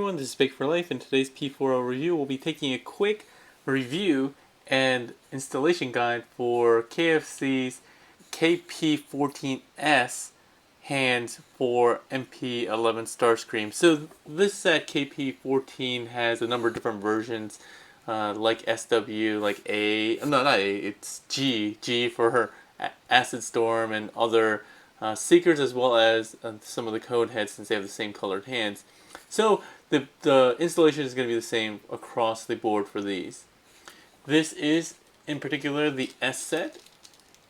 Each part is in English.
everyone, this is Bake for Life. In today's P4L review, we'll be taking a quick review and installation guide for KFC's KP-14S hands for MP11 Starscream. So this set KP-14 has a number of different versions, like SW, like A, no, not A, it's G for her Acid Storm and other Seekers, as well as some of the code heads, since they have the same colored hands. So the installation is going to be the same across the board for these. This is in particular the S set.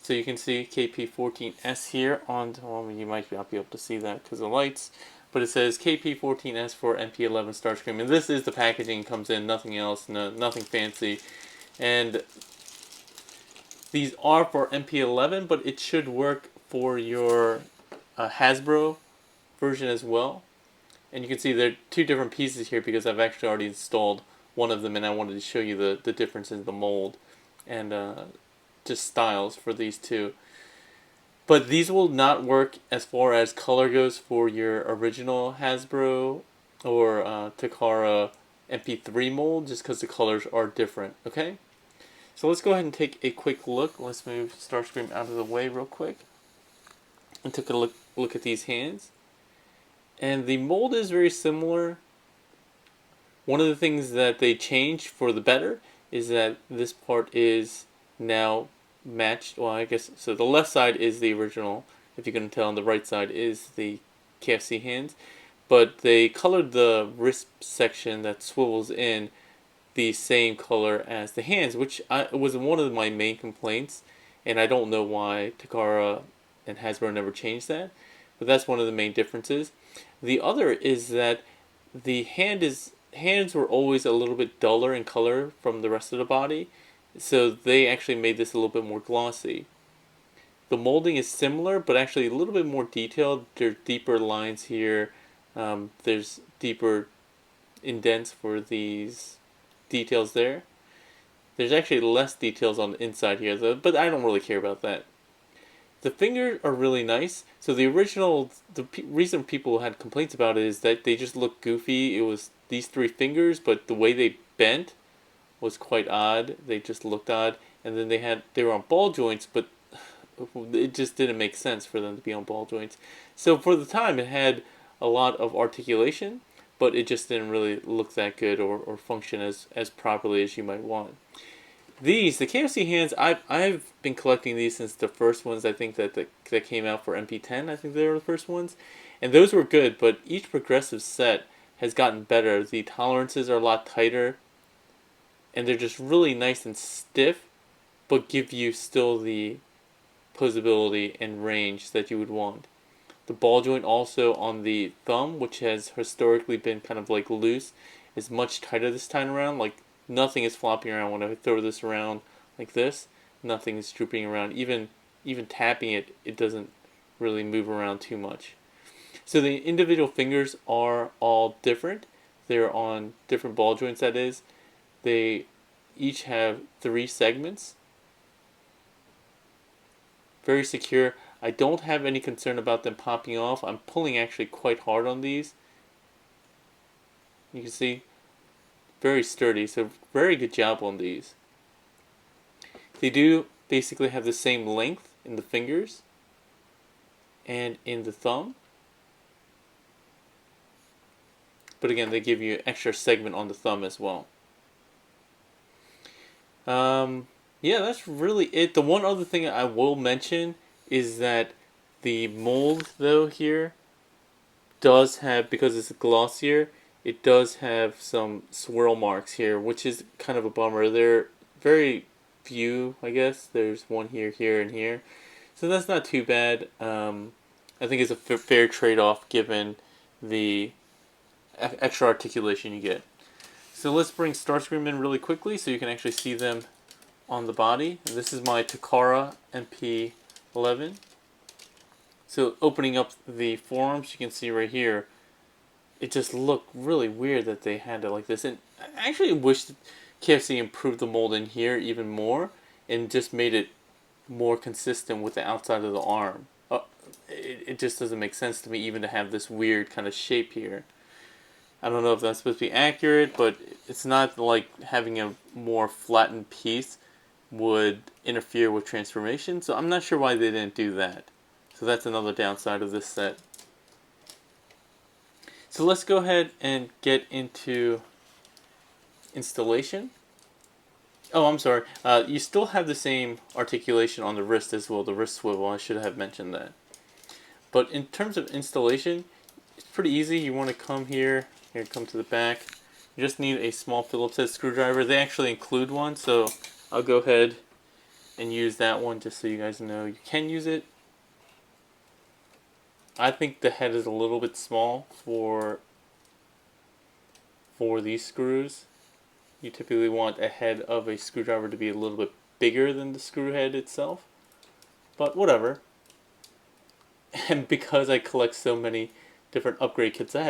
So you can see KP-14S here on, well, you might not be able to see that because of the lights, but it says KP-14S for MP11 Starscream, and this is the packaging comes in, nothing else, nothing fancy. And these are for MP11, but it should work for your Hasbro version as well. And you can see there are two different pieces here because I've actually already installed one of them, and I wanted to show you the difference in the mold and just styles for these two. But these will not work as far as color goes for your original Hasbro or Takara MP3 mold, just because the colors are different, okay? So let's go ahead and take a quick look. Let's move Starscream out of the way real quick and take a look at these hands. And the mold is very similar. One of the things that they changed for the better is that this part is now matched. Well, I guess, so the left side is the original, if you can tell, and the right side is the KFC hands. But they colored the wrist section that swivels in the same color as the hands, which was one of my main complaints, and I don't know why Takara and Hasbro never changed that, but that's one of the main differences. The other is that the hands were always a little bit duller in color from the rest of the body, so they actually made this a little bit more glossy. The molding is similar, but actually a little bit more detailed. There are deeper lines here. There's deeper indents for these details there. There's actually less details on the inside here, though, but I don't really care about that. The fingers are really nice. So the reason people had complaints about it is that they just look goofy. It was these three fingers, but the way they bent was quite odd. They just looked odd, and then they were on ball joints, but it just didn't make sense for them to be on ball joints. So for the time, it had a lot of articulation, but it just didn't really look that good or function as properly as you might want. The KFC hands, I've been collecting these since the first ones. I think that came out for MP10. I think they were the first ones, and those were good. But each progressive set has gotten better. The tolerances are a lot tighter, and they're just really nice and stiff, but give you still the posability and range that you would want. The ball joint also on the thumb, which has historically been kind of like loose, is much tighter this time around. Like nothing is flopping around when I throw this around like this. Nothing is drooping around. Even tapping it, it doesn't really move around too much. So the individual fingers are all different. They're on different ball joints, that is. They each have 3 segments. Very secure. I don't have any concern about them popping off. I'm pulling actually quite hard on these. You can see, very sturdy, so very good job on these. They do basically have the same length in the fingers and in the thumb. But again, they give you an extra segment on the thumb as well. Yeah, that's really it. The one other thing I will mention is that the mold, though, here does have, because it's glossier, it does have some swirl marks here, which is kind of a bummer. They're very few, I guess. There's one here, here, and here. So that's not too bad. I think it's a fair trade-off given the extra articulation you get. So let's bring Starscream in really quickly so you can actually see them on the body. And this is my Takara MP11. So opening up the forearms, you can see right here, it just looked really weird that they had it like this. And I actually wish KFC improved the mold in here even more and just made it more consistent with the outside of the arm. It just doesn't make sense to me even to have this weird kind of shape here. I don't know if that's supposed to be accurate, but it's not like having a more flattened piece would interfere with transformation, so I'm not sure why they didn't do that. So that's another downside of this set. So let's go ahead and get into installation. Oh, I'm sorry. You still have the same articulation on the wrist as well, the wrist swivel. I should have mentioned that. But in terms of installation, it's pretty easy. You want to come here, come to the back. You just need a small Phillips head screwdriver. They actually include one, so I'll go ahead and use that one just so you guys know you can use it. I think the head is a little bit small for these screws. You typically want a head of a screwdriver to be a little bit bigger than the screw head itself, but whatever. And because I collect so many different upgrade kits, I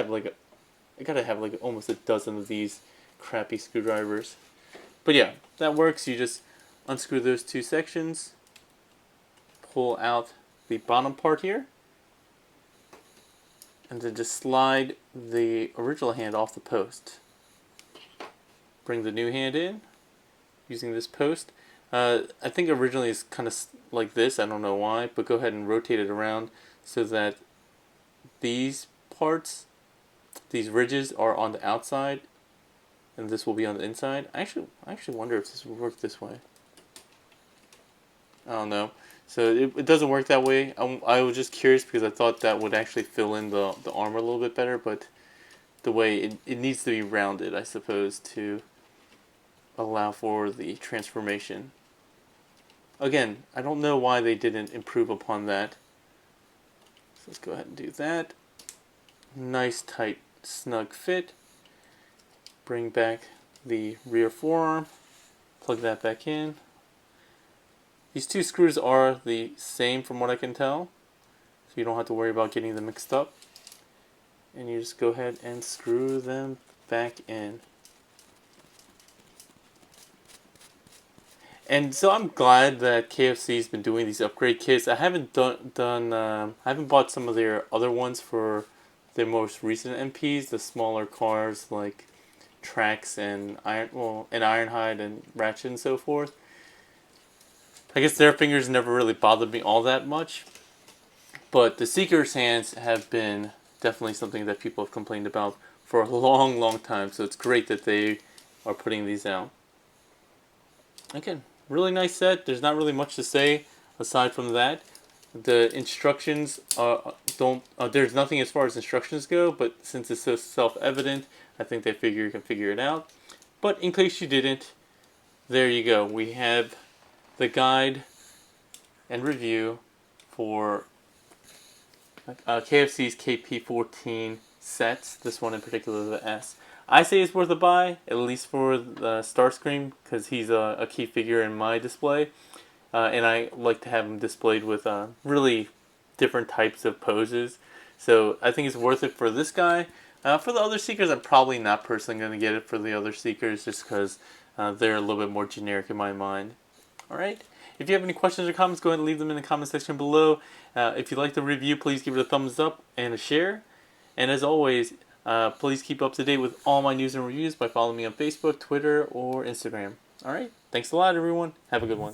gotta have like almost a dozen of these crappy screwdrivers. But yeah, that works. You just unscrew those two sections, pull out the bottom part here, and then just slide the original hand off the post. Bring the new hand in using this post. I think originally it's kind of like this, I don't know why, but go ahead and rotate it around so that these parts, these ridges, are on the outside and this will be on the inside. I actually wonder if this would work this way. I don't know. So it doesn't work that way. I was just curious because I thought that would actually fill in the armor a little bit better, but the way it needs to be rounded, I suppose, to allow for the transformation. Again, I don't know why they didn't improve upon that. So let's go ahead and do that. Nice, tight, snug fit. Bring back the rear forearm. Plug that back in. These two screws are the same from what I can tell, so you don't have to worry about getting them mixed up. And you just go ahead and screw them back in. And so I'm glad that KFC's been doing these upgrade kits. I haven't I haven't bought some of their other ones for their most recent MPs, the smaller cars like Trax and Ironhide and Ratchet and so forth. I guess their fingers never really bothered me all that much, but the Seeker's hands have been definitely something that people have complained about for a long, long time. So it's great that they are putting these out. Again, really nice set. There's not really much to say aside from that. The instructions don't. There's nothing as far as instructions go, but since it's so self-evident, I think they figure you can figure it out. But in case you didn't, there you go. We have the guide and review for KFC's KP-14 sets. This one in particular, the S. I say it's worth a buy, at least for the Starscream, because he's a key figure in my display. And I like to have him displayed with really different types of poses. So I think it's worth it for this guy. For the other Seekers, I'm probably not personally going to get it for the other Seekers, just because they're a little bit more generic in my mind. Alright? If you have any questions or comments, go ahead and leave them in the comment section below. If you like the review, please give it a thumbs up and a share. And as always, please keep up to date with all my news and reviews by following me on Facebook, Twitter, or Instagram. Alright? Thanks a lot, everyone. Have a good one.